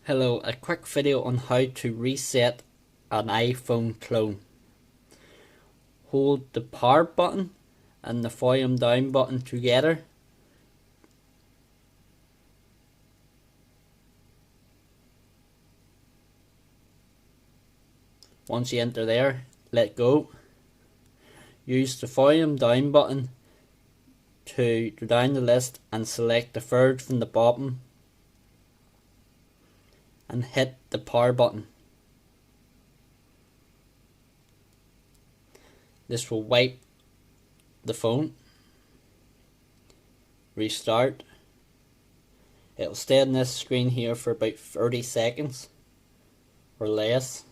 Hello, a quick video on how to reset an iPhone clone. Hold the power button and the volume down button together. Once you enter there, let go. Use the volume down button to go down the list and select the third from the bottom and hit the power button. This will wipe the phone. Restart. It'll stay on this screen here for about 30 seconds or less.